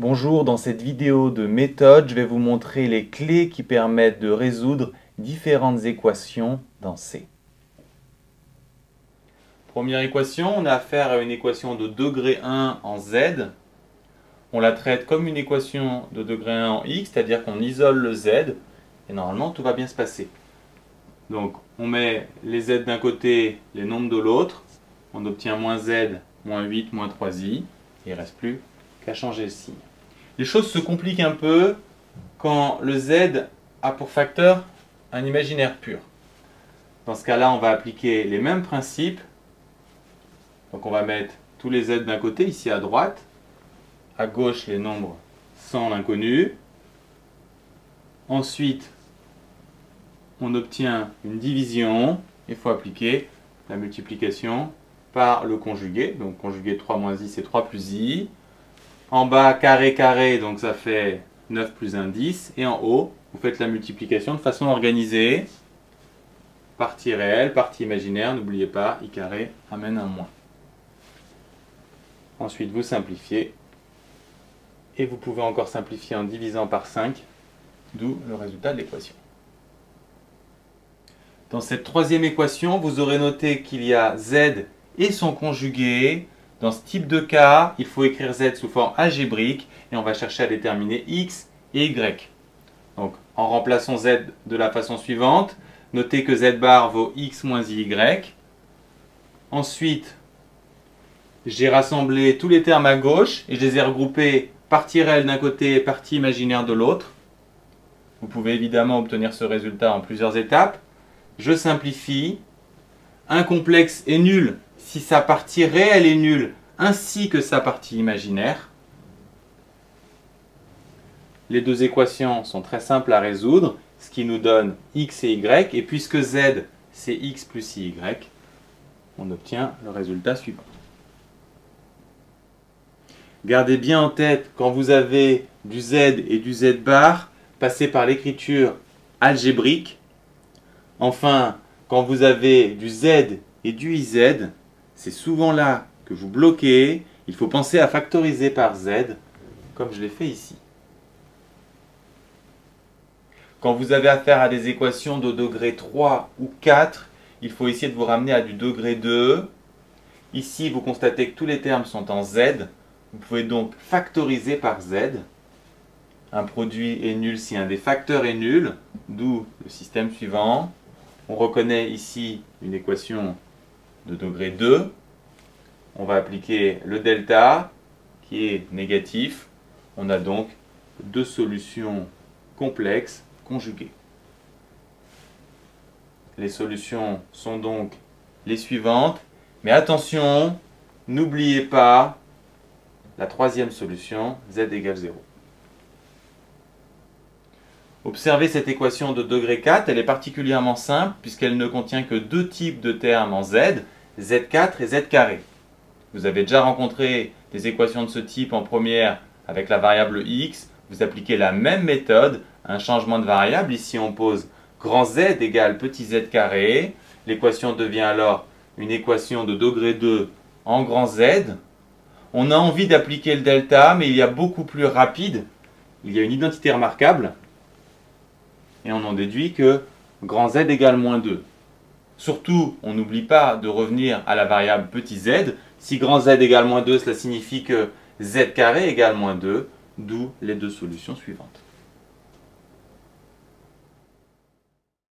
Bonjour, dans cette vidéo de méthode, je vais vous montrer les clés qui permettent de résoudre différentes équations dans C. Première équation, on a affaire à une équation de degré 1 en Z. On la traite comme une équation de degré 1 en X, c'est-à-dire qu'on isole le Z et normalement tout va bien se passer. Donc on met les Z d'un côté, les nombres de l'autre, on obtient moins Z, moins 8, moins 3i, et il ne reste plus qu'à changer le signe. Les choses se compliquent un peu quand le Z a pour facteur un imaginaire pur. Dans ce cas-là, on va appliquer les mêmes principes. Donc on va mettre tous les Z d'un côté, ici à droite. À gauche, les nombres sans l'inconnu. Ensuite, on obtient une division. Il faut appliquer la multiplication par le conjugué. Donc conjugué de 3 moins i, c'est 3 plus i. En bas, carré, carré, donc ça fait 9 plus 1, 10. Et en haut, vous faites la multiplication de façon organisée. Partie réelle, partie imaginaire, n'oubliez pas, i carré amène un moins. Ensuite, vous simplifiez. Et vous pouvez encore simplifier en divisant par 5, d'où le résultat de l'équation. Dans cette troisième équation, vous aurez noté qu'il y a z et son conjugué. Dans ce type de cas, il faut écrire z sous forme algébrique et on va chercher à déterminer x et y. Donc, en remplaçant z de la façon suivante, notez que z bar vaut x moins y. Ensuite, j'ai rassemblé tous les termes à gauche et je les ai regroupés partie réelle d'un côté et partie imaginaire de l'autre. Vous pouvez évidemment obtenir ce résultat en plusieurs étapes. Je simplifie. Un complexe est nul si sa partie réelle est nulle, ainsi que sa partie imaginaire. Les deux équations sont très simples à résoudre, ce qui nous donne x et y. Et puisque z, c'est x plus y, on obtient le résultat suivant. Gardez bien en tête, quand vous avez du z et du z bar, passez par l'écriture algébrique. Enfin, quand vous avez du z et du iz, c'est souvent là que vous bloquez. Il faut penser à factoriser par z, comme je l'ai fait ici. Quand vous avez affaire à des équations de degré 3 ou 4, il faut essayer de vous ramener à du degré 2. Ici, vous constatez que tous les termes sont en z. Vous pouvez donc factoriser par z. Un produit est nul si un des facteurs est nul, d'où le système suivant. On reconnaît ici une équation de degré 2. On va appliquer le delta qui est négatif. On a donc deux solutions complexes conjuguées. Les solutions sont donc les suivantes. Mais attention, n'oubliez pas la troisième solution, z égale 0. Observez cette équation de degré 4, elle est particulièrement simple puisqu'elle ne contient que deux types de termes en z, z4 et z carré. Vous avez déjà rencontré des équations de ce type en première avec la variable x. Vous appliquez la même méthode, un changement de variable. Ici on pose grand z égale petit z carré. L'équation devient alors une équation de degré 2 en grand z. On a envie d'appliquer le delta, mais il y a beaucoup plus rapide. Il y a une identité remarquable. Et on en déduit que grand z égale moins 2. Surtout, on n'oublie pas de revenir à la variable petit z. Si grand z égale moins 2, cela signifie que z carré égale moins 2, d'où les deux solutions suivantes.